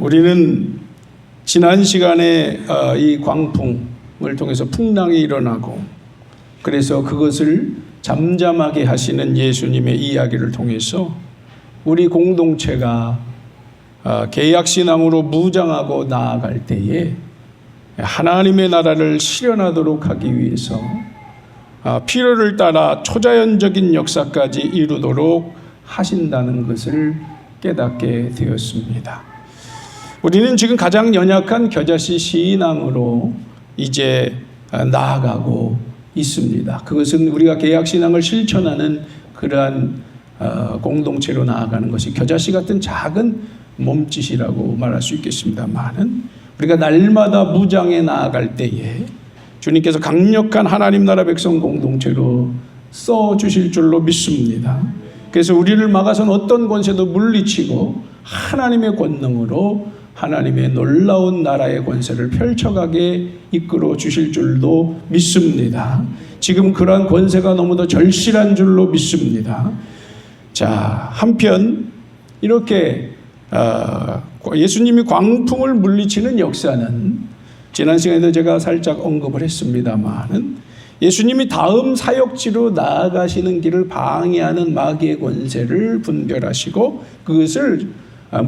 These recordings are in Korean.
우리는 지난 시간에 이 광풍을 통해서 풍랑이 일어나고 그래서 그것을 잠잠하게 하시는 예수님의 이야기를 통해서 우리 공동체가 계약신앙으로 무장하고 나아갈 때에 하나님의 나라를 실현하도록 하기 위해서 필요를 따라 초자연적인 역사까지 이루도록 하신다는 것을 깨닫게 되었습니다. 우리는 지금 가장 연약한 겨자씨 신앙으로 이제 나아가고 있습니다. 그것은 우리가 계약신앙을 실천하는 그러한 공동체로 나아가는 것이 겨자씨 같은 작은 몸짓이라고 말할 수 있겠습니다만은 우리가 날마다 무장해 나아갈 때에 주님께서 강력한 하나님 나라 백성 공동체로 써주실 줄로 믿습니다. 그래서 우리를 막아선 어떤 권세도 물리치고 하나님의 권능으로 하나님의 놀라운 나라의 권세를 펼쳐가게 이끌어 주실 줄도 믿습니다. 지금 그러한 권세가 너무도 절실한 줄로 믿습니다. 자, 한편 이렇게 예수님이 광풍을 물리치는 역사는 지난 시간에도 제가 살짝 언급을 했습니다만은 예수님이 다음 사역지로 나아가시는 길을 방해하는 마귀의 권세를 분별하시고 그것을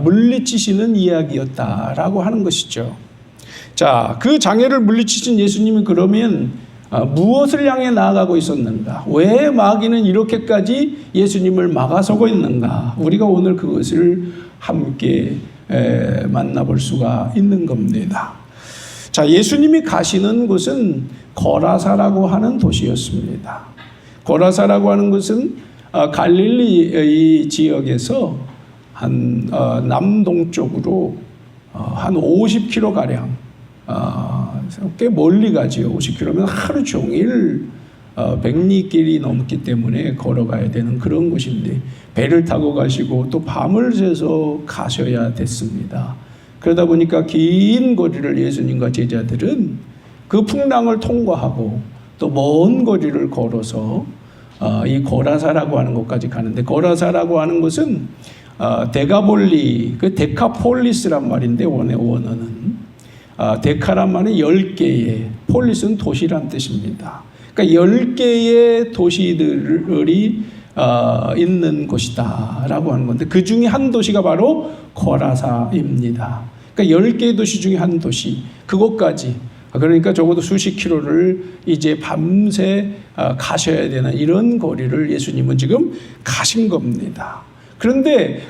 물리치시는 이야기였다라고 하는 것이죠. 자, 그 장애를 물리치신 예수님이 그러면 무엇을 향해 나아가고 있었는가? 왜 마귀는 이렇게까지 예수님을 막아서고 있는가? 우리가 오늘 그것을 함께 만나볼 수가 있는 겁니다. 자, 예수님이 가시는 곳은 거라사라고 하는 도시였습니다. 거라사라고 하는 것은 갈릴리 지역에서 한 남동쪽으로 한 50km가량 꽤 멀리 가지요. 50km면 하루 종일 백리길이 넘기 때문에 걸어가야 되는 그런 곳인데 배를 타고 가시고 또 밤을 새서 가셔야 됐습니다. 그러다 보니까 긴 거리를 예수님과 제자들은 그 풍랑을 통과하고 또 먼 거리를 걸어서 이 거라사라고 하는 곳까지 가는데 거라사라고 하는 것은 데가볼리, 그 데카폴리스란 말인데 원어는 데카란 말은 10개의, 폴리스는 도시란 뜻입니다. 그러니까 10개의 도시들이 있는 곳이다 라고 하는 건데 그 중에 한 도시가 바로 거라사입니다. 그러니까 10개의 도시 중에 한 도시, 그곳까지, 그러니까 적어도 수십 킬로를 이제 밤새 가셔야 되는 이런 거리를 예수님은 지금 가신 겁니다. 그런데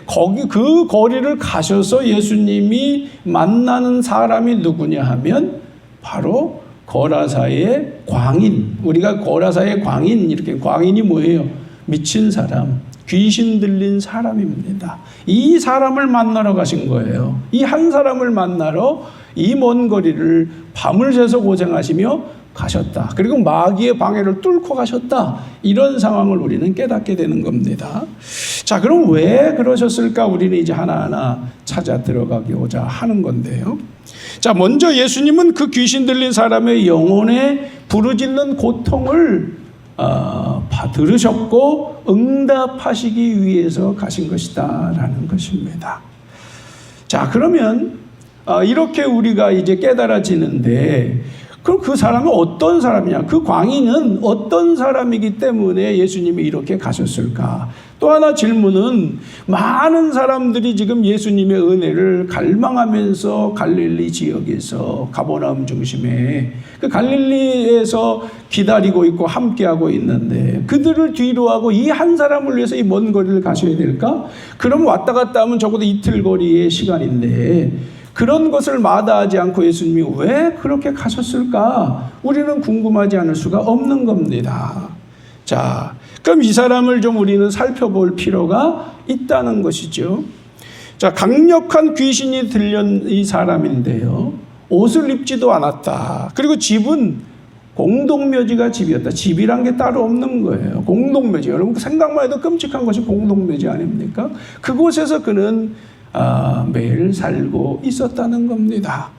그 거리를 가셔서 예수님이 만나는 사람이 누구냐 하면 바로 거라사의 광인. 우리가 거라사의 광인, 이렇게 광인이 뭐예요? 미친 사람, 귀신 들린 사람입니다. 이 사람을 만나러 가신 거예요. 이 한 사람을 만나러 이 먼 거리를 밤을 새서 고생하시며 가셨다. 그리고 마귀의 방해를 뚫고 가셨다. 이런 상황을 우리는 깨닫게 되는 겁니다. 자, 그럼 왜 그러셨을까? 우리는 이제 하나하나 찾아 들어가고자 하는 건데요. 자, 먼저 예수님은 그 귀신 들린 사람의 영혼에 부르짖는 고통을 들으셨고 응답하시기 위해서 가신 것이다 라는 것입니다. 자, 그러면 이렇게 우리가 이제 깨달아지는데 그럼 그 사람은 어떤 사람이냐? 그 광인은 어떤 사람이기 때문에 예수님이 이렇게 가셨을까? 또 하나 질문은 많은 사람들이 지금 예수님의 은혜를 갈망하면서 갈릴리 지역에서 가버나움 중심에 그 갈릴리에서 기다리고 있고 함께하고 있는데 그들을 뒤로하고 이 한 사람을 위해서 이 먼 거리를 가셔야 될까? 그럼 왔다 갔다 하면 적어도 이틀 거리의 시간인데 그런 것을 마다하지 않고 예수님이 왜 그렇게 가셨을까? 우리는 궁금하지 않을 수가 없는 겁니다. 자, 그럼 이 사람을 좀 우리는 살펴볼 필요가 있다는 것이죠. 자, 강력한 귀신이 들린 이 사람인데요. 옷을 입지도 않았다. 그리고 집은 공동묘지가 집이었다. 집이란 게 따로 없는 거예요. 공동묘지. 여러분 생각만 해도 끔찍한 것이 공동묘지 아닙니까? 그곳에서 그는 매일 살고 있었다는 겁니다.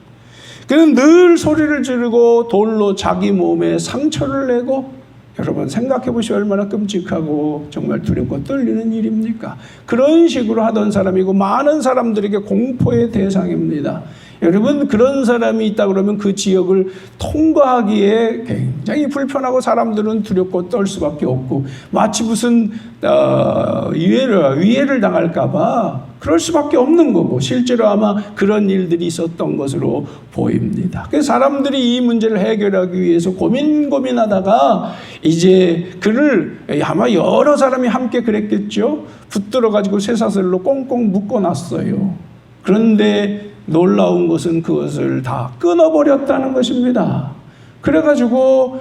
그는 늘 소리를 지르고 돌로 자기 몸에 상처를 내고 여러분 생각해 보시오. 얼마나 끔찍하고 정말 두렵고 떨리는 일입니까? 그런 식으로 하던 사람이고 많은 사람들에게 공포의 대상입니다. 여러분 그런 사람이 있다 그러면 그 지역을 통과하기에 굉장히 불편하고 사람들은 두렵고 떨 수밖에 없고 마치 무슨 위해를 당할까 봐 그럴 수밖에 없는 거고 실제로 아마 그런 일들이 있었던 것으로 보입니다. 그래서 사람들이 이 문제를 해결하기 위해서 고민하다가 이제 그를 아마 여러 사람이 함께 그랬겠죠. 붙들어 가지고 쇠사슬로 꽁꽁 묶어놨어요. 그런데 놀라운 것은 그것을 다 끊어버렸다는 것입니다. 그래가지고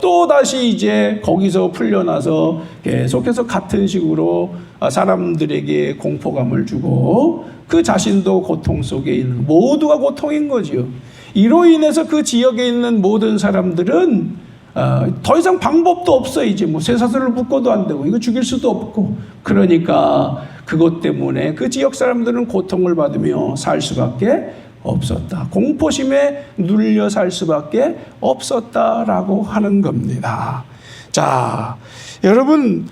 또 다시 이제 거기서 풀려나서 계속해서 같은 식으로 사람들에게 공포감을 주고 그 자신도 고통 속에 있는 모두가 고통인 거지요. 이로 인해서 그 지역에 있는 모든 사람들은 더 이상 방법도 없어. 이제 뭐 쇠사슬을 묶어도 안 되고 이거 죽일 수도 없고 그러니까 그것 때문에 그 지역 사람들은 고통을 받으며 살 수밖에 없었다. 공포심에 눌려 살 수밖에 없었다라고 하는 겁니다. 자, 여러분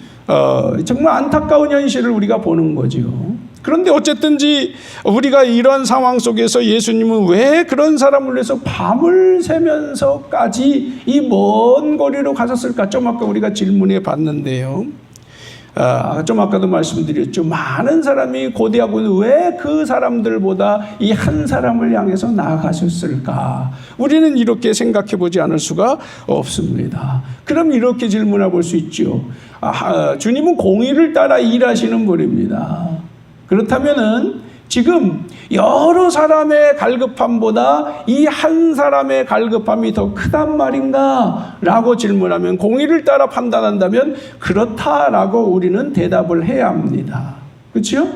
정말 안타까운 현실을 우리가 보는 거죠. 그런데 어쨌든지 우리가 이런 상황 속에서 예수님은 왜 그런 사람을 위해서 밤을 새면서까지 이 먼 거리로 가셨을까? 좀 아까 우리가 질문해 봤는데요. 좀 아까도 말씀드렸죠. 많은 사람이 고대하고는 왜 그 사람들보다 이 한 사람을 향해서 나아가셨을까? 우리는 이렇게 생각해 보지 않을 수가 없습니다. 그럼 이렇게 질문해 볼 수 있죠. 주님은 공의를 따라 일하시는 분입니다. 그렇다면은 지금 여러 사람의 갈급함보다 이 한 사람의 갈급함이 더 크단 말인가? 라고 질문하면 공의를 따라 판단한다면 그렇다라고 우리는 대답을 해야 합니다. 그렇죠?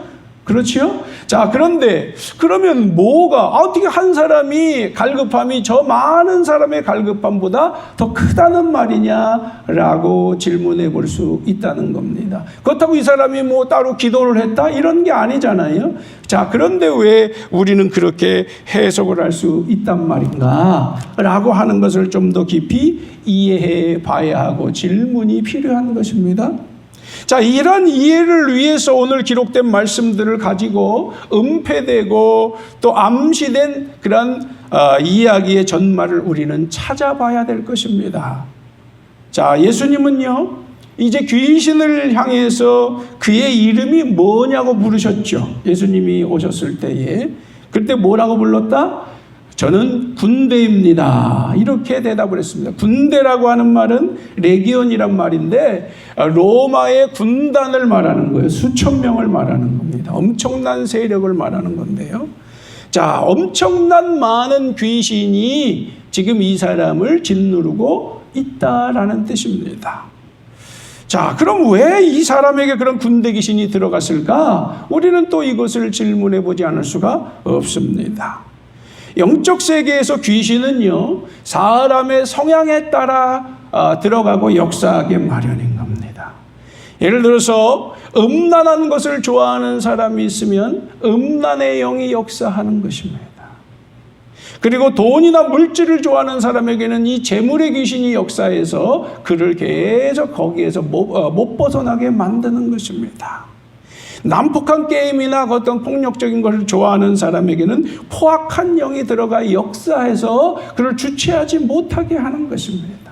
그렇죠? 자, 그런데 그러면 어떻게 한 사람이 갈급함이 저 많은 사람의 갈급함보다 더 크다는 말이냐라고 질문해 볼 수 있다는 겁니다. 그렇다고 이 사람이 뭐 따로 기도를 했다? 이런 게 아니잖아요. 자, 그런데 왜 우리는 그렇게 해석을 할 수 있단 말인가? 라고 하는 것을 좀 더 깊이 이해해 봐야 하고 질문이 필요한 것입니다. 자, 이런 이해를 위해서 오늘 기록된 말씀들을 가지고 은폐되고 또 암시된 그런 이야기의 전말을 우리는 찾아봐야 될 것입니다. 자, 예수님은요, 이제 귀신을 향해서 그의 이름이 뭐냐고 물으셨죠. 예수님이 오셨을 때에. 그때 뭐라고 불렀다? 저는 군대입니다. 이렇게 대답을 했습니다. 군대라고 하는 말은 레기온이란 말인데 로마의 군단을 말하는 거예요. 수천 명을 말하는 겁니다. 엄청난 세력을 말하는 건데요. 자, 엄청난 많은 귀신이 지금 이 사람을 짓누르고 있다라는 뜻입니다. 자, 그럼 왜 이 사람에게 그런 군대 귀신이 들어갔을까? 우리는 또 이것을 질문해 보지 않을 수가 없습니다. 영적 세계에서 귀신은요, 사람의 성향에 따라 들어가고 역사하기 마련인 겁니다. 예를 들어서 음란한 것을 좋아하는 사람이 있으면 음란의 영이 역사하는 것입니다. 그리고 돈이나 물질을 좋아하는 사람에게는 이 재물의 귀신이 역사해서 그를 계속 거기에서 못 벗어나게 만드는 것입니다. 난폭한 게임이나 어떤 폭력적인 것을 좋아하는 사람에게는 포악한 영이 들어가 역사해서 그를 주체하지 못하게 하는 것입니다.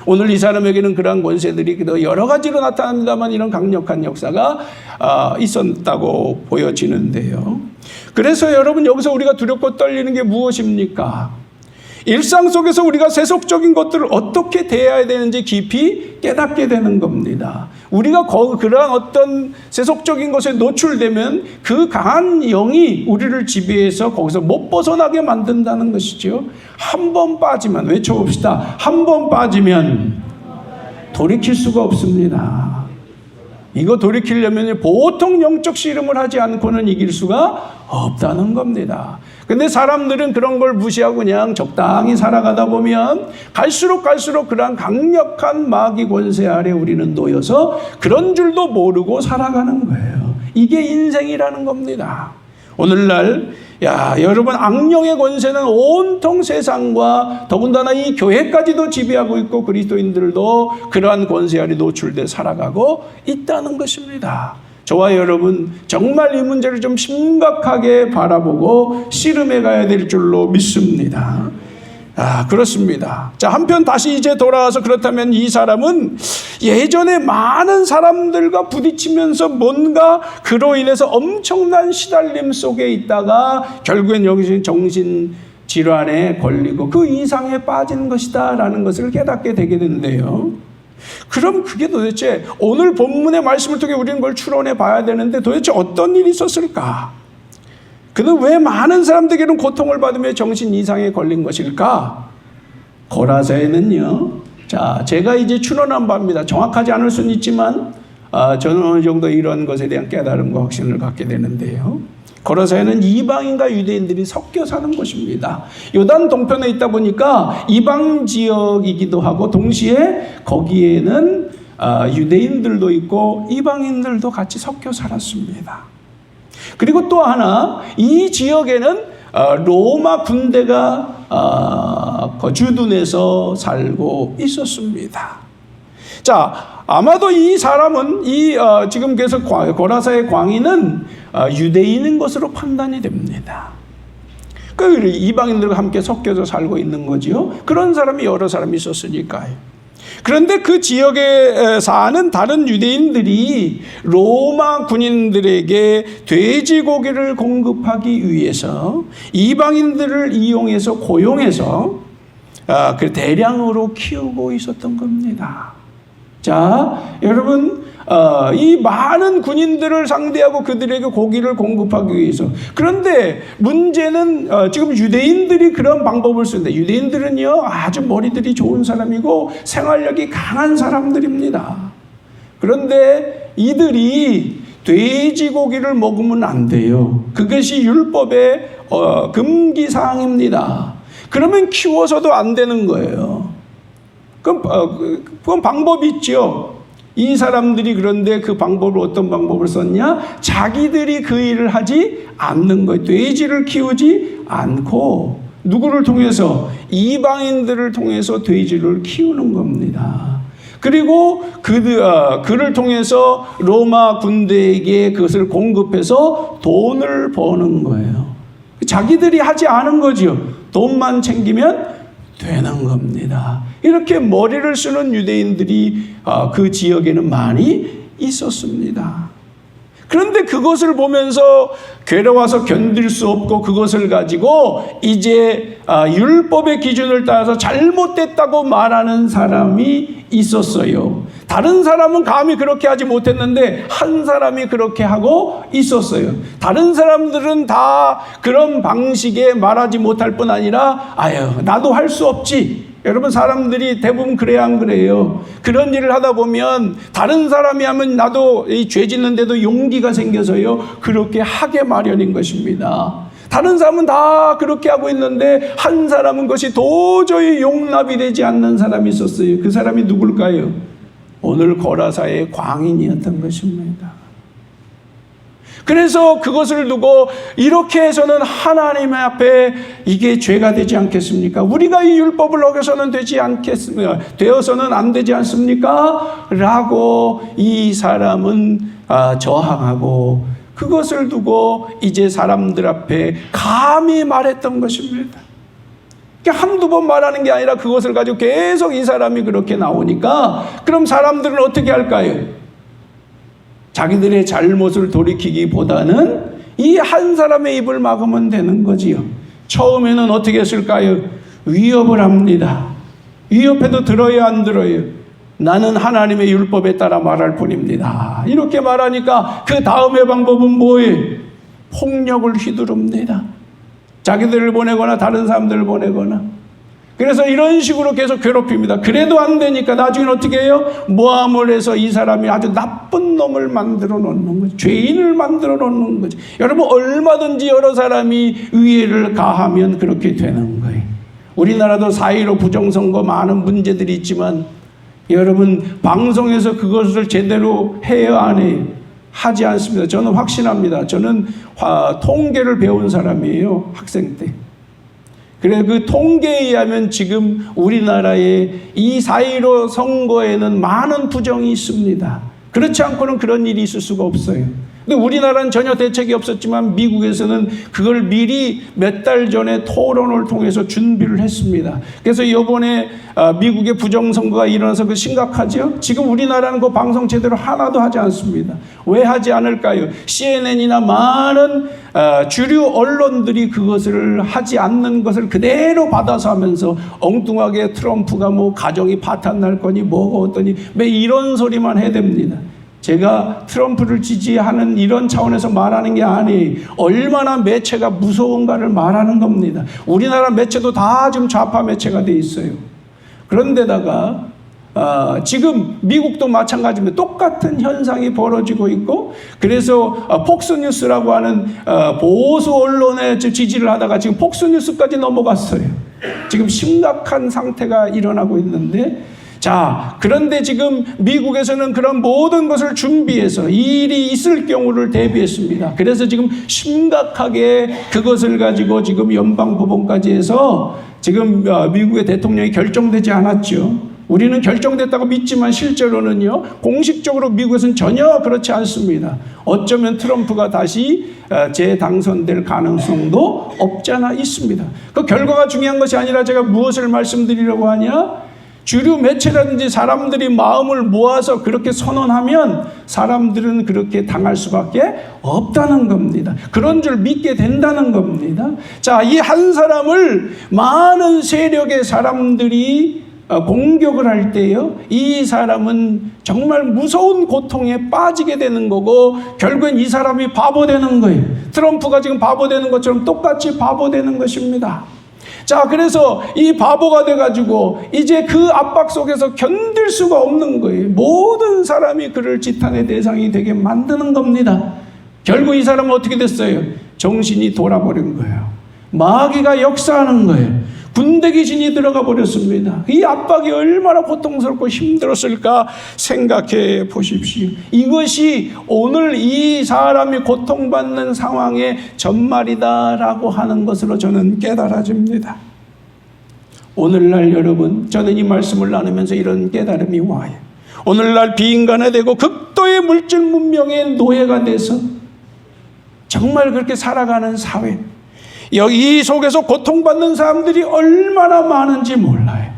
오늘 이 사람에게는 그러한 권세들이 여러 가지로 나타납니다만 이런 강력한 역사가 있었다고 보여지는데요. 그래서 여러분 여기서 우리가 두렵고 떨리는 게 무엇입니까? 일상 속에서 우리가 세속적인 것들을 어떻게 대해야 되는지 깊이 깨닫게 되는 겁니다. 우리가 그러한 어떤 세속적인 것에 노출되면 그 강한 영이 우리를 지배해서 거기서 못 벗어나게 만든다는 것이죠. 한 번 빠지면, 외쳐봅시다. 한 번 빠지면 돌이킬 수가 없습니다. 이거 돌이키려면 보통 영적 씨름을 하지 않고는 이길 수가 없다는 겁니다. 근데 사람들은 그런 걸 무시하고 그냥 적당히 살아가다 보면 갈수록 그러한 강력한 마귀 권세 아래 우리는 놓여서 그런 줄도 모르고 살아가는 거예요. 이게 인생이라는 겁니다. 오늘날 여러분 악령의 권세는 온통 세상과 더군다나 이 교회까지도 지배하고 있고 그리스도인들도 그러한 권세 아래 노출돼 살아가고 있다는 것입니다. 저와 여러분 정말 이 문제를 좀 심각하게 바라보고 씨름해 가야 될 줄로 믿습니다. 그렇습니다. 자, 한편 다시 이제 돌아와서 그렇다면 이 사람은 예전에 많은 사람들과 부딪히면서 뭔가 그로 인해서 엄청난 시달림 속에 있다가 결국엔 여기서 정신질환에 걸리고 그 이상에 빠진 것이다 라는 것을 깨닫게 되게 되는데요. 그럼 그게 도대체 오늘 본문의 말씀을 통해 우리는 그걸 추론해 봐야 되는데 도대체 어떤 일이 있었을까? 그는 왜 많은 사람들에게는 고통을 받으며 정신 이상에 걸린 것일까? 고라사에는요. 자, 제가 이제 추론한 바입니다. 정확하지 않을 수는 있지만 저는 어느 정도 이런 것에 대한 깨달음과 확신을 갖게 되는데요. 고라사에는 이방인과 유대인들이 섞여 사는 곳입니다. 요단 동편에 있다 보니까 이방 지역이기도 하고 동시에 거기에는 유대인들도 있고 이방인들도 같이 섞여 살았습니다. 그리고 또 하나 이 지역에는 로마 군대가 거주둔해서 살고 있었습니다. 자, 아마도 이 사람은 지금 계속 고라사의 광인은 유대인인 것으로 판단이 됩니다. 그 이방인들과 함께 섞여서 살고 있는 거지요. 그런 사람이 여러 사람이 있었으니까요. 그런데 그 지역에 사는 다른 유대인들이 로마 군인들에게 돼지고기를 공급하기 위해서 이방인들을 이용해서 고용해서 그 대량으로 키우고 있었던 겁니다. 자, 여러분, 이 많은 군인들을 상대하고 그들에게 고기를 공급하기 위해서. 그런데 문제는 지금 유대인들이 그런 방법을 쓰는데 유대인들은요 아주 머리들이 좋은 사람이고 생활력이 강한 사람들입니다. 그런데 이들이 돼지고기를 먹으면 안 돼요. 그것이 율법의 금기사항입니다. 그러면 키워서도 안 되는 거예요. 그건 방법이 있죠. 이 사람들이 그런데 그 방법을 어떤 방법을 썼냐? 자기들이 그 일을 하지 않는 거예요. 돼지를 키우지 않고 누구를 통해서? 이방인들을 통해서 돼지를 키우는 겁니다. 그리고 그를 통해서 로마 군대에게 그것을 공급해서 돈을 버는 거예요. 자기들이 하지 않은 거죠. 돈만 챙기면 되는 겁니다. 이렇게 머리를 쓰는 유대인들이 그 지역에는 많이 있었습니다. 그런데 그것을 보면서 괴로워서 견딜 수 없고 그것을 가지고 이제 율법의 기준을 따라서 잘못됐다고 말하는 사람이 있었어요. 다른 사람은 감히 그렇게 하지 못했는데 한 사람이 그렇게 하고 있었어요. 다른 사람들은 다 그런 방식에 말하지 못할 뿐 아니라 나도 할 수 없지. 여러분, 사람들이 대부분 그래야 안 그래요? 그런 일을 하다 보면 다른 사람이 하면 나도 죄 짓는데도 용기가 생겨서요 그렇게 하게 마련인 것입니다. 다른 사람은 다 그렇게 하고 있는데 한 사람은 그것이 도저히 용납이 되지 않는 사람이 있었어요. 그 사람이 누굴까요? 오늘 고라사의 광인이었던 것입니다. 그래서 그것을 두고 이렇게 해서는 하나님 앞에 이게 죄가 되지 않겠습니까? 우리가 이 율법을 어겨서는 되어서는 안 되지 않습니까? 라고 이 사람은 저항하고 그것을 두고 이제 사람들 앞에 감히 말했던 것입니다. 한두 번 말하는 게 아니라 그것을 가지고 계속 이 사람이 그렇게 나오니까 그럼 사람들은 어떻게 할까요? 자기들의 잘못을 돌이키기보다는 이 한 사람의 입을 막으면 되는 거지요. 처음에는 어떻게 했을까요? 위협을 합니다. 위협해도 들어야 안 들어요? 나는 하나님의 율법에 따라 말할 뿐입니다. 이렇게 말하니까 그 다음의 방법은 뭐예요? 폭력을 휘두릅니다. 자기들을 보내거나 다른 사람들을 보내거나. 그래서 이런 식으로 계속 괴롭힙니다. 그래도 안 되니까 나중에는 어떻게 해요? 모함을 해서 이 사람이 아주 나쁜 놈을 만들어 놓는 거죠. 죄인을 만들어 놓는 거죠. 여러분, 얼마든지 여러 사람이 위해를 가하면 그렇게 되는 거예요. 우리나라도 4.15 부정선거 많은 문제들이 있지만 여러분, 방송에서 그것을 제대로 해요, 안 해요? 하지 않습니다. 저는 확신합니다. 저는 통계를 배운 사람이에요. 학생 때. 그래 그 통계에 의하면 지금 우리나라의 이 4.15 선거에는 많은 부정이 있습니다. 그렇지 않고는 그런 일이 있을 수가 없어요. 근데 우리나라는 전혀 대책이 없었지만 미국에서는 그걸 미리 몇 달 전에 토론을 통해서 준비를 했습니다. 그래서 이번에 미국의 부정선거가 일어나서 그 심각하죠. 지금 우리나라는 그 방송 제대로 하나도 하지 않습니다. 왜 하지 않을까요? CNN이나 많은 주류 언론들이 그것을 하지 않는 것을 그대로 받아서 하면서 엉뚱하게 트럼프가 뭐 가정이 파탄 날 거니 뭐가 어떠니 매 이런 소리만 해댑니다. 제가 트럼프를 지지하는 이런 차원에서 말하는 게 아니에요. 얼마나 매체가 무서운가를 말하는 겁니다. 우리나라 매체도 다 지금 좌파 매체가 돼 있어요. 그런데다가 지금 미국도 마찬가지입니다. 똑같은 현상이 벌어지고 있고 그래서 폭스뉴스라고 하는 보수 언론에 지지를 하다가 지금 폭스뉴스까지 넘어갔어요. 지금 심각한 상태가 일어나고 있는데 자, 그런데 지금 미국에서는 그런 모든 것을 준비해서 이 일이 있을 경우를 대비했습니다. 그래서 지금 심각하게 그것을 가지고 지금 연방법원까지 해서 지금 미국의 대통령이 결정되지 않았죠. 우리는 결정됐다고 믿지만 실제로는요, 공식적으로 미국에서는 전혀 그렇지 않습니다. 어쩌면 트럼프가 다시 재당선될 가능성도 없지 않아 있습니다. 그 결과가 중요한 것이 아니라 제가 무엇을 말씀드리려고 하냐? 주류 매체라든지 사람들이 마음을 모아서 그렇게 선언하면 사람들은 그렇게 당할 수밖에 없다는 겁니다. 그런 줄 믿게 된다는 겁니다. 자, 이 한 사람을 많은 세력의 사람들이 공격을 할 때요, 이 사람은 정말 무서운 고통에 빠지게 되는 거고 결국엔 이 사람이 바보 되는 거예요. 트럼프가 지금 바보 되는 것처럼 똑같이 바보 되는 것입니다. 자, 그래서 이 바보가 돼가지고 이제 그 압박 속에서 견딜 수가 없는 거예요. 모든 사람이 그를 지탄의 대상이 되게 만드는 겁니다. 결국 이 사람은 어떻게 됐어요? 정신이 돌아버린 거예요. 마귀가 역사하는 거예요. 군대 귀신이 들어가 버렸습니다. 이 압박이 얼마나 고통스럽고 힘들었을까 생각해 보십시오. 이것이 오늘 이 사람이 고통받는 상황의 전말이다라고 하는 것으로 저는 깨달아집니다. 오늘날 여러분, 저는 이 말씀을 나누면서 이런 깨달음이 와요. 오늘날 비인간화되고 극도의 물질 문명의 노예가 돼서 정말 그렇게 살아가는 사회, 여기 속에서 고통받는 사람들이 얼마나 많은지 몰라요.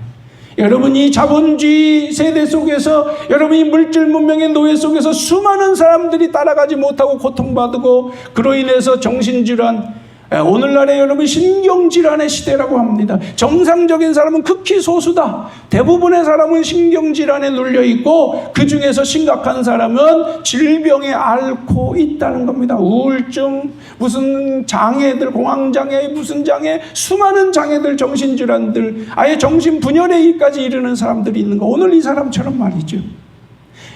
여러분, 이 자본주의 세대 속에서, 여러분 이 물질 문명의 노예 속에서 수많은 사람들이 따라가지 못하고 고통받고 그로 인해서 정신질환, 오늘날에 여러분 신경질환의 시대라고 합니다. 정상적인 사람은 극히 소수다. 대부분의 사람은 신경질환에 눌려있고 그 중에서 심각한 사람은 질병에 앓고 있다는 겁니다. 우울증, 무슨 장애들, 공황장애, 무슨 장애, 수많은 장애들, 정신질환들, 아예 정신분열에까지 이르는 사람들이 있는 거. 오늘 이 사람처럼 말이죠.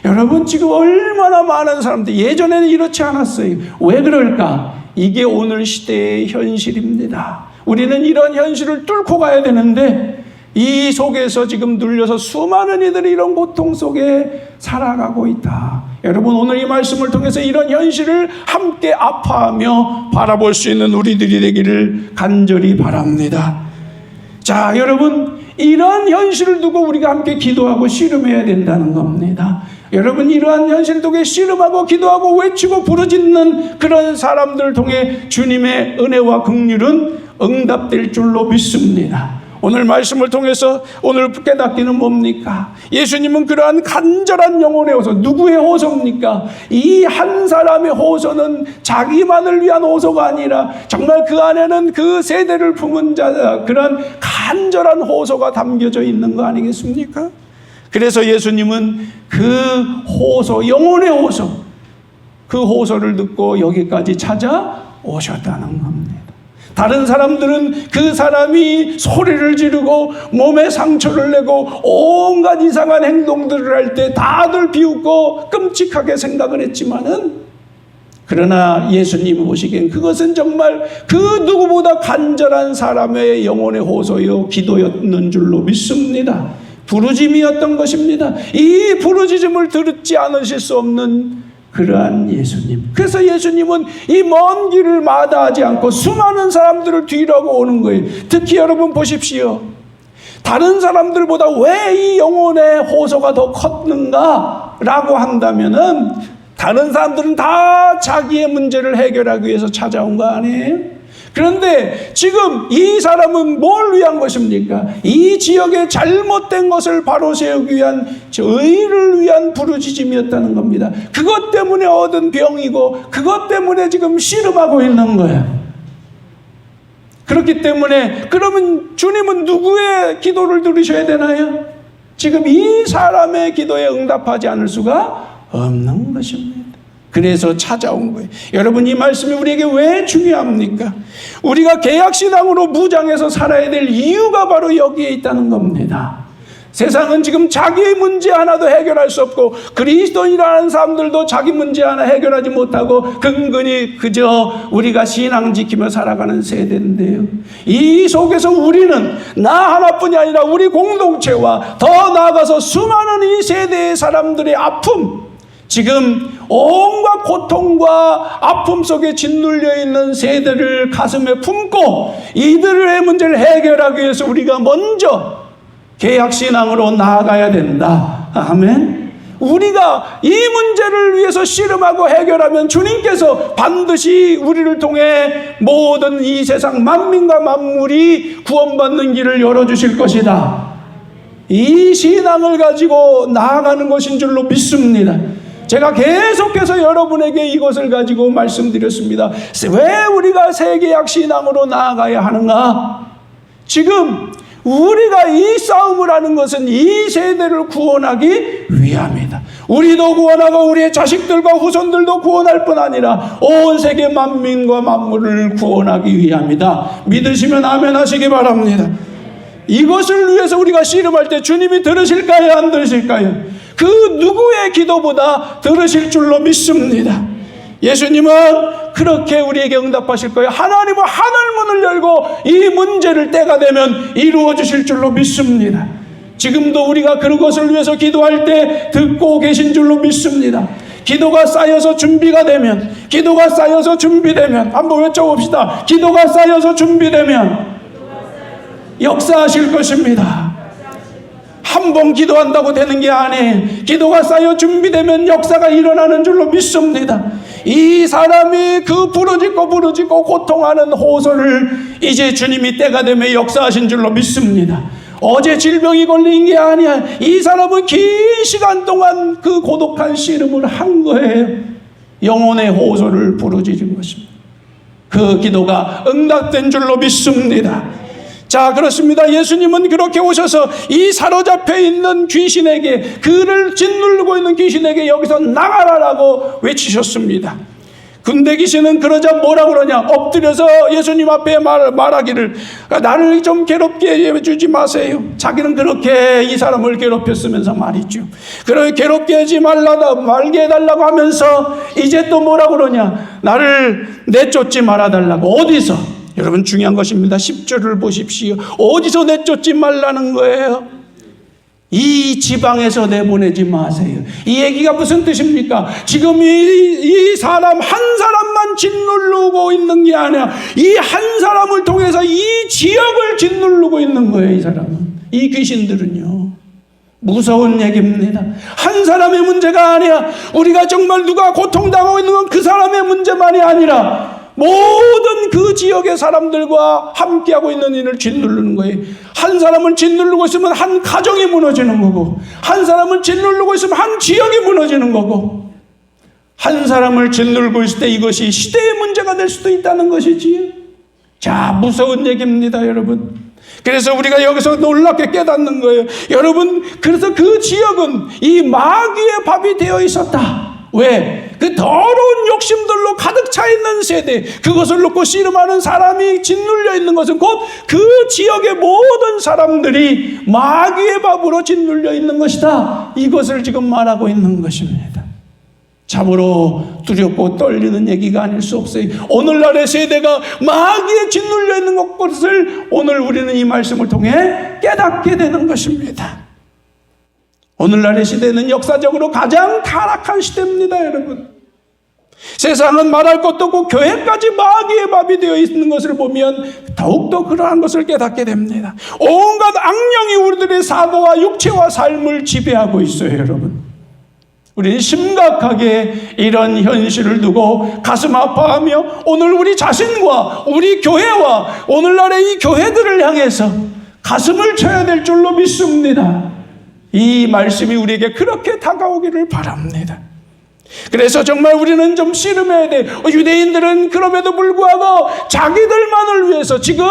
여러분, 지금 얼마나 많은 사람들, 예전에는 이렇지 않았어요. 왜 그럴까? 이게 오늘 시대의 현실입니다. 우리는 이런 현실을 뚫고 가야 되는데 이 속에서 지금 눌려서 수많은 이들이 이런 고통 속에 살아가고 있다. 여러분, 오늘 이 말씀을 통해서 이런 현실을 함께 아파하며 바라볼 수 있는 우리들이 되기를 간절히 바랍니다. 자, 여러분, 이런 현실을 두고 우리가 함께 기도하고 씨름해야 된다는 겁니다. 여러분, 이러한 현실을 통해 씨름하고 기도하고 외치고 부르짖는 그런 사람들을 통해 주님의 은혜와 긍휼은 응답될 줄로 믿습니다. 오늘 말씀을 통해서 오늘 깨닫기는 뭡니까? 예수님은 그러한 간절한 영혼의 호소, 누구의 호소입니까? 이 한 사람의 호소는 자기만을 위한 호소가 아니라 정말 그 안에는 그 세대를 품은 자, 그런 간절한 호소가 담겨져 있는 거 아니겠습니까? 그래서 예수님은 그 호소, 영혼의 호소, 그 호소를 듣고 여기까지 찾아오셨다는 겁니다. 다른 사람들은 그 사람이 소리를 지르고 몸에 상처를 내고 온갖 이상한 행동들을 할 때 다들 비웃고 끔찍하게 생각을 했지만은, 그러나 예수님이 보시기엔 그것은 정말 그 누구보다 간절한 사람의 영혼의 호소요 기도였는 줄로 믿습니다. 부르짖음이었던 것입니다. 이 부르짖음을 듣지 않으실 수 없는 그러한 예수님. 그래서 예수님은 이 먼 길을 마다하지 않고 수많은 사람들을 뒤로하고 오는 거예요. 특히 여러분 보십시오. 다른 사람들보다 왜 이 영혼의 호소가 더 컸는가? 라고 한다면은 다른 사람들은 다 자기의 문제를 해결하기 위해서 찾아온 거 아니에요? 그런데 지금 이 사람은 뭘 위한 것입니까? 이 지역의 잘못된 것을 바로 세우기 위한 의를 위한 부르짖음이었다는 겁니다. 그것 때문에 얻은 병이고 그것 때문에 지금 씨름하고 있는 거예요. 그렇기 때문에 그러면 주님은 누구의 기도를 들으셔야 되나요? 지금 이 사람의 기도에 응답하지 않을 수가 없는 것입니다. 그래서 찾아온 거예요. 여러분, 이 말씀이 우리에게 왜 중요합니까? 우리가 개혁신앙으로 무장해서 살아야 될 이유가 바로 여기에 있다는 겁니다. 세상은 지금 자기 문제 하나도 해결할 수 없고 그리스도인이라는 사람들도 자기 문제 하나 해결하지 못하고 근근히 그저 우리가 신앙 지키며 살아가는 세대인데요. 이 속에서 우리는 나 하나뿐이 아니라 우리 공동체와 더 나아가서 수많은 이 세대의 사람들의 아픔, 지금 온갖 고통과 아픔 속에 짓눌려 있는 세대를 가슴에 품고 이들의 문제를 해결하기 위해서 우리가 먼저 개혁신앙으로 나아가야 된다. 아멘. 우리가 이 문제를 위해서 씨름하고 해결하면 주님께서 반드시 우리를 통해 모든 이 세상 만민과 만물이 구원받는 길을 열어주실 것이다. 이 신앙을 가지고 나아가는 것인 줄로 믿습니다. 제가 계속해서 여러분에게 이것을 가지고 말씀드렸습니다. 왜 우리가 세계약 신앙으로 나아가야 하는가? 지금 우리가 이 싸움을 하는 것은 이 세대를 구원하기 위함이다. 우리도 구원하고 우리의 자식들과 후손들도 구원할 뿐 아니라 온 세계 만민과 만물을 구원하기 위함이다. 믿으시면 아멘 하시기 바랍니다. 이것을 위해서 우리가 씨름할 때 주님이 들으실까요? 안 들으실까요? 그 누구의 기도보다 들으실 줄로 믿습니다. 예수님은 그렇게 우리에게 응답하실 거예요. 하나님은 하늘문을 열고 이 문제를 때가 되면 이루어 주실 줄로 믿습니다. 지금도 우리가 그것을 위해서 기도할 때 듣고 계신 줄로 믿습니다. 기도가 쌓여서 준비가 되면, 기도가 쌓여서 준비되면, 한번 외쳐봅시다. 기도가 쌓여서 준비되면 역사하실 것입니다. 한 번 기도한다고 되는 게 아니에요. 기도가 쌓여 준비되면 역사가 일어나는 줄로 믿습니다. 이 사람이 그 부르짖고 고통하는 호소를 이제 주님이 때가 되면 역사하신 줄로 믿습니다. 어제 질병이 걸린 게 아니야. 이 사람은 긴 시간 동안 그 고독한 씨름을 한 거예요. 영혼의 호소를 부르짖은 것입니다. 그 기도가 응답된 줄로 믿습니다. 자, 그렇습니다. 예수님은 그렇게 오셔서 이 사로잡혀 있는 귀신에게, 그를 짓누르고 있는 귀신에게 여기서 나가라라고 외치셨습니다. 근데 귀신은 그러자 뭐라고 그러냐? 엎드려서 예수님 앞에 말하기를, 나를 좀 괴롭게 해주지 마세요. 자기는 그렇게 이 사람을 괴롭혔으면서 말이죠. 그렇게 괴롭게 하지 말게 해달라고 하면서 이제 또 뭐라고 그러냐? 나를 내쫓지 말아달라고. 어디서? 여러분, 중요한 것입니다. 10절을 보십시오. 어디서 내쫓지 말라는 거예요? 이 지방에서 내보내지 마세요. 이 얘기가 무슨 뜻입니까? 지금 이 사람 한 사람만 짓누르고 있는 게 아니라 이 한 사람을 통해서 이 지역을 짓누르고 있는 거예요. 이 사람은, 이 귀신들은요. 무서운 얘기입니다. 한 사람의 문제가 아니야. 우리가 정말 누가 고통당하고 있는 건 그 사람의 문제만이 아니라 모든 그 지역의 사람들과 함께하고 있는 일을 짓누르는 거예요. 한 사람을 짓누르고 있으면 한 가정이 무너지는 거고, 한 사람을 짓누르고 있으면 한 지역이 무너지는 거고, 한 사람을 짓누르고 있을 때 이것이 시대의 문제가 될 수도 있다는 것이지요. 자, 무서운 얘기입니다, 여러분. 그래서 우리가 여기서 놀랍게 깨닫는 거예요. 여러분, 그래서 그 지역은 이 마귀의 밥이 되어 있었다. 왜? 그 더러운 욕심들로 가득 차 있는 세대, 그것을 놓고 씨름하는 사람이 짓눌려 있는 것은 곧 그 지역의 모든 사람들이 마귀의 밥으로 짓눌려 있는 것이다. 이것을 지금 말하고 있는 것입니다. 참으로 두렵고 떨리는 얘기가 아닐 수 없어요. 오늘날의 세대가 마귀에 짓눌려 있는 것을 오늘 우리는 이 말씀을 통해 깨닫게 되는 것입니다. 오늘날의 시대는 역사적으로 가장 타락한 시대입니다, 여러분. 세상은 말할 것도 없고 교회까지 마귀의 밥이 되어 있는 것을 보면 더욱더 그러한 것을 깨닫게 됩니다. 온갖 악령이 우리들의 사고와 육체와 삶을 지배하고 있어요, 여러분. 우리는 심각하게 이런 현실을 두고 가슴 아파하며 오늘 우리 자신과 우리 교회와 오늘날의 이 교회들을 향해서 가슴을 쳐야 될 줄로 믿습니다. 이 말씀이 우리에게 그렇게 다가오기를 바랍니다. 그래서 정말 우리는 좀 씨름해야 돼. 유대인들은 그럼에도 불구하고 자기들만을 위해서 지금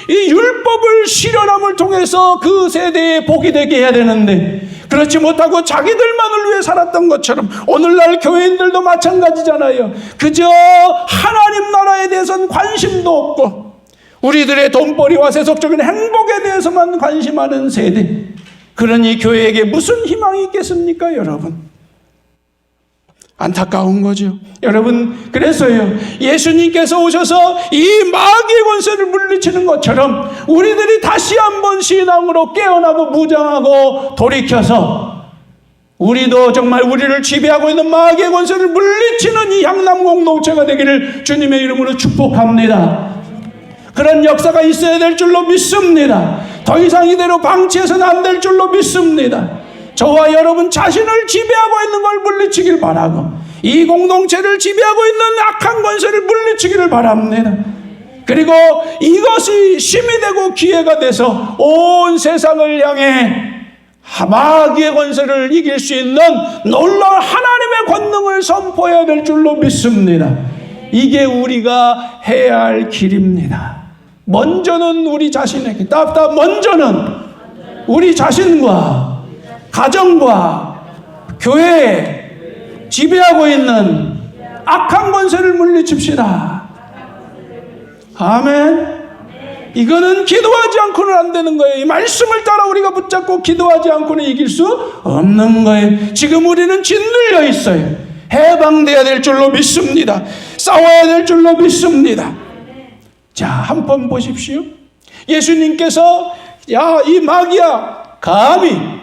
이 율법을 실현함을 통해서 그 세대에 복이 되게 해야 되는데 그렇지 못하고 자기들만을 위해 살았던 것처럼 오늘날 교회인들도 마찬가지잖아요. 그저 하나님 나라에 대해서는 관심도 없고 우리들의 돈벌이와 세속적인 행복에 대해서만 관심하는 세대. 그러니 교회에게 무슨 희망이 있겠습니까, 여러분? 안타까운 거죠. 여러분, 그래서요, 예수님께서 오셔서 이 마귀의 권세를 물리치는 것처럼 우리들이 다시 한번 신앙으로 깨어나고 무장하고 돌이켜서 우리도 정말 우리를 지배하고 있는 마귀의 권세를 물리치는 이 향남 공동체가 되기를 주님의 이름으로 축복합니다. 그런 역사가 있어야 될 줄로 믿습니다. 더 이상 이대로 방치해서는 안 될 줄로 믿습니다. 저와 여러분 자신을 지배하고 있는 걸 물리치길 바라고 이 공동체를 지배하고 있는 악한 권세를 물리치기를 바랍니다. 그리고 이것이 힘이 되고 기회가 돼서 온 세상을 향해 마귀의 권세를 이길 수 있는 놀라운 하나님의 권능을 선포해야 될 줄로 믿습니다. 이게 우리가 해야 할 길입니다. 먼저는 우리 자신에게 먼저는 우리 자신과 가정과 교회에 지배하고 있는 악한 권세를 물리칩시다. 아멘. 이거는 기도하지 않고는 안 되는 거예요. 이 말씀을 따라 우리가 붙잡고 기도하지 않고는 이길 수 없는 거예요. 지금 우리는 짓눌려 있어요. 해방돼야 될 줄로 믿습니다. 싸워야 될 줄로 믿습니다. 자, 한번 보십시오. 예수님께서 이 마귀야 감히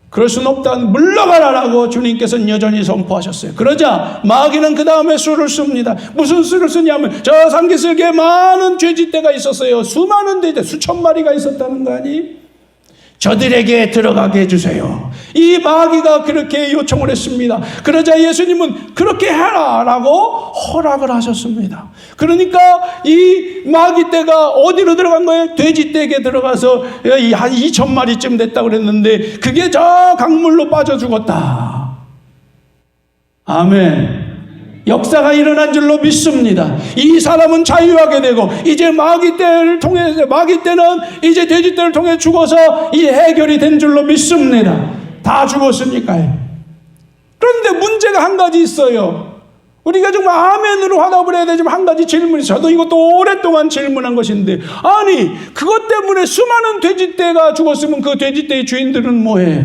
그럴 수는 없다. 물러가라라고 주님께서는 여전히 선포하셨어요. 그러자 마귀는 그 다음에 수를 씁니다. 무슨 수를 쓰냐면 저 산기슭에 많은 돼지떼가 있었어요. 수많은 돼지, 수천 마리가 있었다는 거 아니? 저들에게 들어가게 해주세요. 이 마귀가 그렇게 요청을 했습니다. 그러자 예수님은 그렇게 해라라고 허락을 하셨습니다. 그러니까 이 마귀떼가 어디로 들어간 거예요? 돼지떼에게 들어가서 한 2,000마리쯤 됐다고 그랬는데 그게 저 강물로 빠져 죽었다. 아멘. 역사가 일어난 줄로 믿습니다. 이 사람은 자유하게 되고 이제 마귀떼는 이제 돼지떼를 통해 죽어서 이 해결이 된 줄로 믿습니다. 다 죽었으니까요. 그런데 문제가 한 가지 있어요. 우리가 정말 아멘으로 화답을 해야 되지만 한 가지 질문이 있어요. 저도 이것도 오랫동안 질문한 것인데 아니 그것 때문에 수많은 돼지떼가 죽었으면 그 돼지떼의 주인들은 뭐해?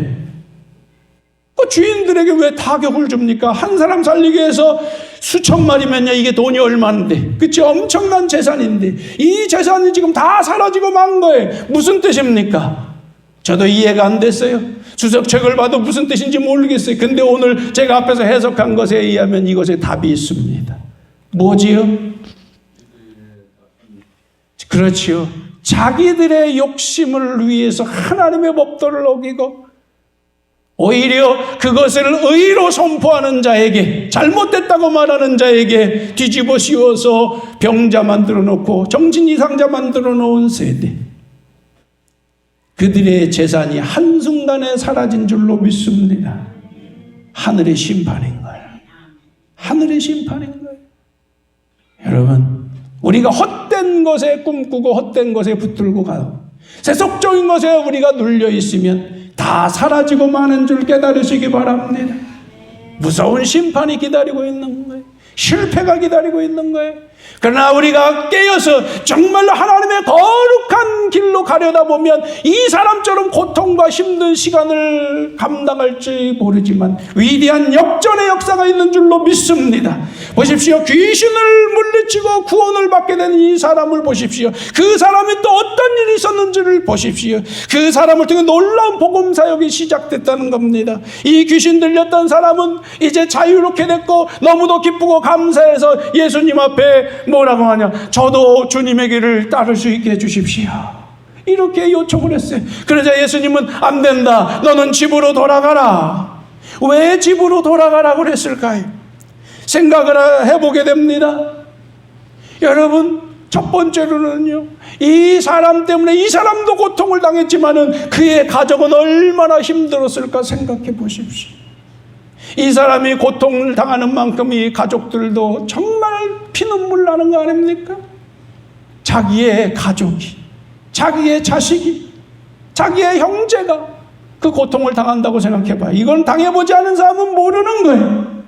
그 주인들에게 왜 타격을 줍니까? 한 사람 살리기 위해서 수천 마리면요 이게 돈이 얼마인데, 그치? 엄청난 재산인데 이 재산이 지금 다 사라지고 만 거예요. 무슨 뜻입니까? 저도 이해가 안 됐어요. 주석책을 봐도 무슨 뜻인지 모르겠어요. 근데 오늘 제가 앞에서 해석한 것에 의하면 이것에 답이 있습니다. 뭐지요? 그렇지요. 자기들의 욕심을 위해서 하나님의 법도를 어기고 오히려 그것을 의로 선포하는 자에게, 잘못됐다고 말하는 자에게 뒤집어 씌워서 병자 만들어 놓고 정신 이상자 만들어 놓은 세대. 그들의 재산이 한순간에 사라진 줄로 믿습니다. 하늘의 심판인 거예요. 하늘의 심판인 거예요. 여러분, 우리가 헛된 것에 꿈꾸고 헛된 것에 붙들고 가요. 세속적인 것에 우리가 눌려 있으면 다 사라지고 마는 줄 깨달으시기 바랍니다. 무서운 심판이 기다리고 있는 거예요. 실패가 기다리고 있는 거예요. 그러나 우리가 깨어서 정말로 하나님의 거룩한 길로 가려다 보면 이 사람처럼 고통과 힘든 시간을 감당할지 모르지만 위대한 역전의 역사가 있는 줄로 믿습니다. 보십시오. 귀신을 물리치고 구원을 받게 된 이 사람을 보십시오. 그 사람이 또 어떤 일이 있었는지를 보십시오. 그 사람을 통해 놀라운 복음 사역이 시작됐다는 겁니다. 이 귀신 들렸던 사람은 이제 자유롭게 됐고 너무도 기쁘고 감사해서 예수님 앞에 뭐라고 하냐? 저도 주님의 길을 따를 수 있게 해주십시오. 이렇게 요청을 했어요. 그러자 예수님은 안 된다. 너는 집으로 돌아가라. 왜 집으로 돌아가라고 그랬을까요? 생각을 해보게 됩니다. 여러분, 첫 번째로는요, 이 사람 때문에 이 사람도 고통을 당했지만은 그의 가족은 얼마나 힘들었을까 생각해 보십시오. 이 사람이 고통을 당하는 만큼 이 가족들도 정말 피눈물 나는 거 아닙니까? 자기의 가족이, 자기의 자식이, 자기의 형제가 그 고통을 당한다고 생각해 봐요. 이건 당해보지 않은 사람은 모르는 거예요.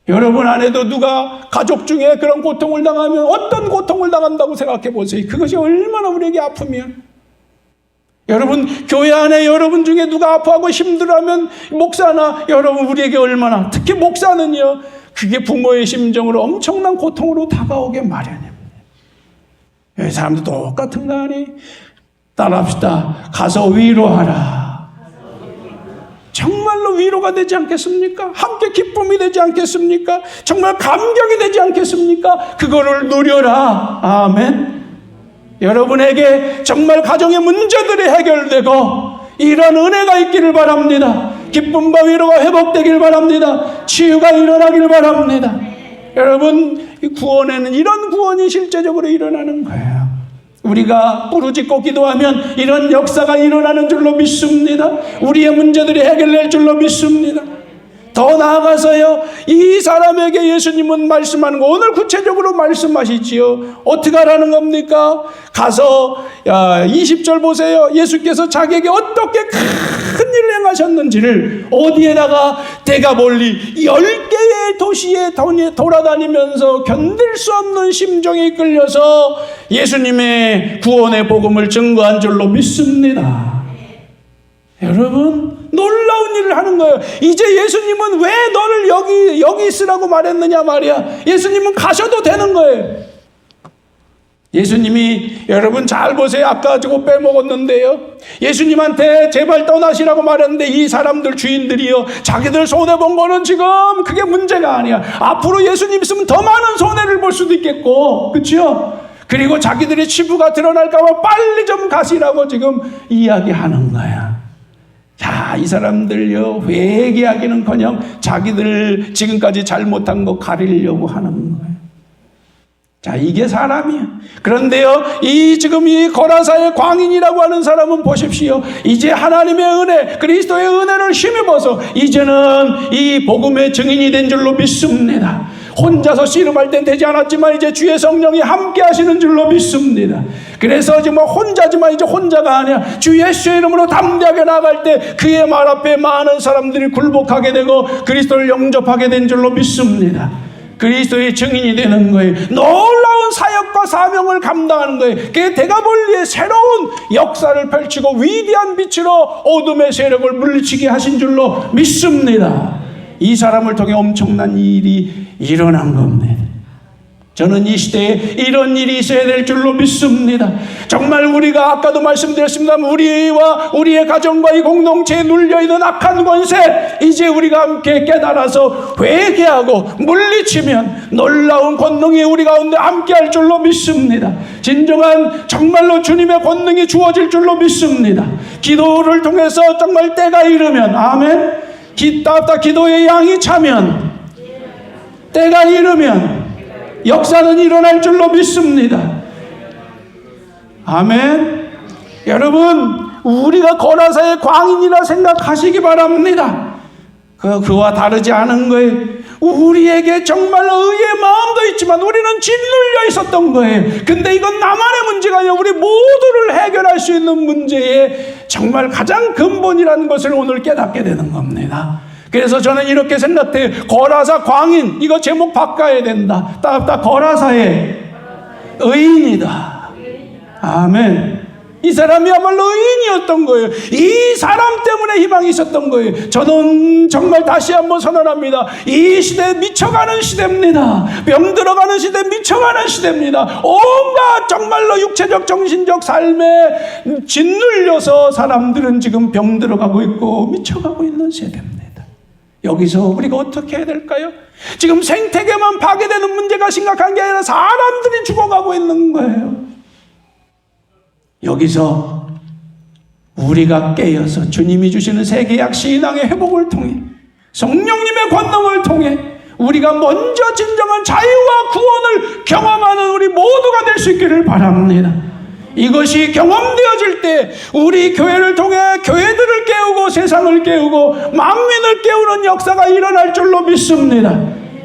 여러분 안에도 누가 가족 중에 그런 고통을 당하면 어떤 고통을 당한다고 생각해 보세요. 그것이 얼마나 우리에게 아프면. 여러분 교회 안에 여러분 중에 누가 아파하고 힘들어하면 목사나 여러분 우리에게 얼마나, 특히 목사는요, 그게 부모의 심정으로 엄청난 고통으로 다가오게 마련입니다. 이 사람도 똑같은 거 아니? 따라합시다. 가서 위로하라. 정말로 위로가 되지 않겠습니까? 함께 기쁨이 되지 않겠습니까? 정말 감격이 되지 않겠습니까? 그거를 누려라. 아멘. 여러분에게 정말 가정의 문제들이 해결되고 이런 은혜가 있기를 바랍니다. 기쁨과 위로가 회복되길 바랍니다. 치유가 일어나길 바랍니다. 여러분, 구원에는 이런 구원이 실제적으로 일어나는 거예요. 우리가 부르짖고 기도하면 이런 역사가 일어나는 줄로 믿습니다. 우리의 문제들이 해결될 줄로 믿습니다. 더 나아가서요, 이 사람에게 예수님은 말씀하는 거, 오늘 구체적으로 말씀하시지요. 어떻게 하라는 겁니까? 가서 20절 보세요. 예수께서 자기에게 어떻게 큰 일을 행하셨는지를 어디에다가 데가볼리 10개의 도시에 돌아다니면서 견딜 수 없는 심정에 이끌려서 예수님의 구원의 복음을 증거한 줄로 믿습니다. 여러분, 놀라운 일을 하는 거예요. 이제 예수님은 왜 너를 여기 있으라고 말했느냐 말이야. 예수님은 가셔도 되는 거예요. 예수님이, 여러분 잘 보세요. 아까 저거 빼먹었는데요, 예수님한테 제발 떠나시라고 말했는데 이 사람들 주인들이요, 자기들 손해본 거는 지금 그게 문제가 아니야. 앞으로 예수님 있으면 더 많은 손해를 볼 수도 있겠고, 그렇죠? 그리고 자기들의 치부가 드러날까 봐 빨리 좀 가시라고 지금 이야기하는 거야. 자, 이 사람들요, 회개하기는커녕 자기들 지금까지 잘못한 거 가리려고 하는 거예요. 자, 이게 사람이야. 그런데요, 지금 이 거라사의 광인이라고 하는 사람은 보십시오. 이제 하나님의 은혜, 그리스도의 은혜를 힘입어서 이제는 이 복음의 증인이 된 줄로 믿습니다. 혼자서 씨름할 땐 되지 않았지만 이제 주의 성령이 함께 하시는 줄로 믿습니다. 그래서 지금 혼자지만 이제 혼자가 아니야. 주 예수의 이름으로 담대하게 나아갈 때 그의 말 앞에 많은 사람들이 굴복하게 되고 그리스도를 영접하게 된 줄로 믿습니다. 그리스도의 증인이 되는 거예요. 놀라운 사역과 사명을 감당하는 거예요. 그게 데가볼리의 새로운 역사를 펼치고 위대한 빛으로 어둠의 세력을 물리치게 하신 줄로 믿습니다. 이 사람을 통해 엄청난 일이 일어난 겁니다. 저는 이 시대에 이런 일이 있어야 될 줄로 믿습니다. 정말 우리가 아까도 말씀드렸습니다만 우리와 우리의 가정과 이 공동체에 눌려있는 악한 권세, 이제 우리가 함께 깨달아서 회개하고 물리치면 놀라운 권능이 우리 가운데 함께 할 줄로 믿습니다. 진정한 정말로 주님의 권능이 주어질 줄로 믿습니다. 기도를 통해서 정말 때가 이르면, 아멘, 기도의 양이 차면, 때가 이르면 역사는 일어날 줄로 믿습니다. 아멘. 여러분, 우리가 거라사의 광인이라 생각하시기 바랍니다. 그와 다르지 않은 거예요. 우리에게 정말로 의의 마음도 있지만 우리는 짓눌려 있었던 거예요. 근데 이건 나만의 문제가 아니라 우리 모두를 해결할 수 있는 문제의 정말 가장 근본이라는 것을 오늘 깨닫게 되는 겁니다. 그래서 저는 이렇게 생각해요. 거라사 광인, 이거 제목 바꿔야 된다. 딱 거라사의 의인이다. 아멘. 이 사람이야말로 의인이었던 거예요. 이 사람 때문에 희망이 있었던 거예요. 저는 정말 다시 한번 선언합니다. 이 시대 미쳐가는 시대입니다. 병들어가는 시대, 미쳐가는 시대입니다. 온갖 정말로 육체적 정신적 삶에 짓눌려서 사람들은 지금 병들어가고 있고 미쳐가고 있는 세대입니다. 여기서 우리가 어떻게 해야 될까요? 지금 생태계만 파괴되는 문제가 심각한 게 아니라 사람들이 죽어가고 있는 거예요. 여기서 우리가 깨어서 주님이 주시는 세계약 신앙의 회복을 통해 성령님의 권능을 통해 우리가 먼저 진정한 자유와 구원을 경험하는 우리 모두가 될 수 있기를 바랍니다. 이것이 경험되어질 때 우리 교회를 통해 교회들을 깨우고 세상을 깨우고 만민을 깨우는 역사가 일어날 줄로 믿습니다.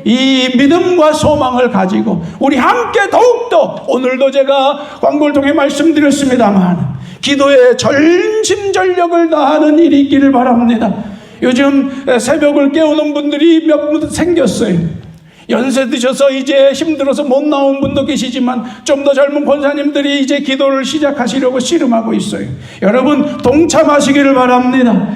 이 믿음과 소망을 가지고 우리 함께 더욱더, 오늘도 제가 광고를 통해 말씀드렸습니다만, 기도에 전심전력을 다하는 일이 있기를 바랍니다. 요즘 새벽을 깨우는 분들이 몇 분 생겼어요. 연세 드셔서 이제 힘들어서 못 나온 분도 계시지만 좀 더 젊은 권사님들이 이제 기도를 시작하시려고 씨름하고 있어요. 여러분 동참하시기를 바랍니다.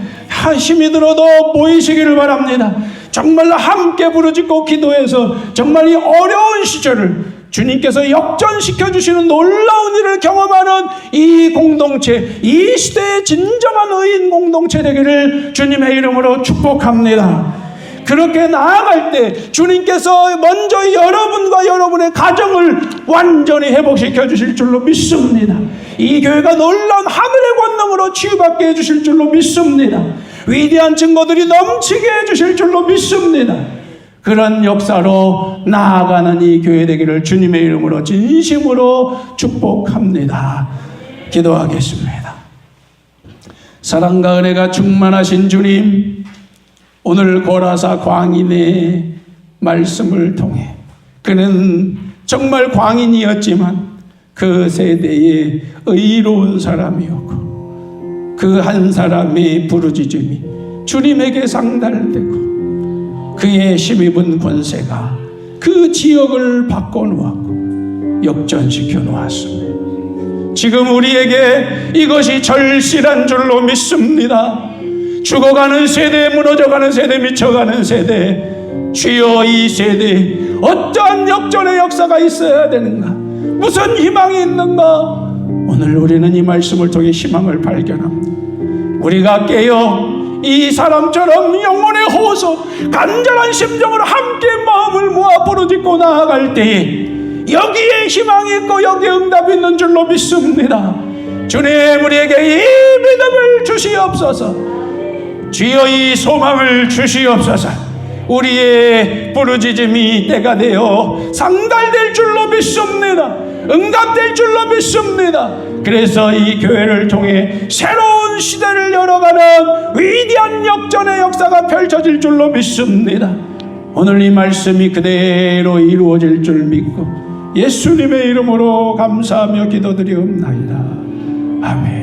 힘이 들어도 모이시기를 바랍니다. 정말로 함께 부르짖고 기도해서 정말 이 어려운 시절을 주님께서 역전시켜 주시는 놀라운 일을 경험하는 이 공동체, 이 시대의 진정한 의인 공동체 되기를 주님의 이름으로 축복합니다. 그렇게 나아갈 때 주님께서 먼저 여러분과 여러분의 가정을 완전히 회복시켜 주실 줄로 믿습니다. 이 교회가 놀라운 하늘의 권능으로 치유받게 해주실 줄로 믿습니다. 위대한 증거들이 넘치게 해주실 줄로 믿습니다. 그런 역사로 나아가는 이 교회 되기를 주님의 이름으로 진심으로 축복합니다. 기도하겠습니다. 사랑과 은혜가 충만하신 주님, 오늘 고라사 광인의 말씀을 통해 그는 정말 광인이었지만 그 세대의 의로운 사람이었고 그 한 사람의 부르짖음이 주님에게 상달되고 그의 힘입은 권세가 그 지역을 바꿔놓았고 역전시켜 놓았습니다. 지금 우리에게 이것이 절실한 줄로 믿습니다. 죽어가는 세대, 무너져가는 세대, 미쳐가는 세대, 주여 이 세대에 어떠한 역전의 역사가 있어야 되는가? 무슨 희망이 있는가? 오늘 우리는 이 말씀을 통해 희망을 발견합니다. 우리가 깨어 이 사람처럼 영혼의 호소, 간절한 심정으로 함께 마음을 모아 부르짖고 나아갈 때에 여기에 희망이 있고 여기에 응답이 있는 줄로 믿습니다. 주님, 우리에게 이 믿음을 주시옵소서. 주여 이 소망을 주시옵소서. 우리의 부르짖음이 때가 되어 상달될 줄로 믿습니다. 응답될 줄로 믿습니다. 그래서 이 교회를 통해 새로운 시대를 열어가는 위대한 역전의 역사가 펼쳐질 줄로 믿습니다. 오늘 이 말씀이 그대로 이루어질 줄 믿고 예수님의 이름으로 감사하며 기도드리옵나이다. 아멘.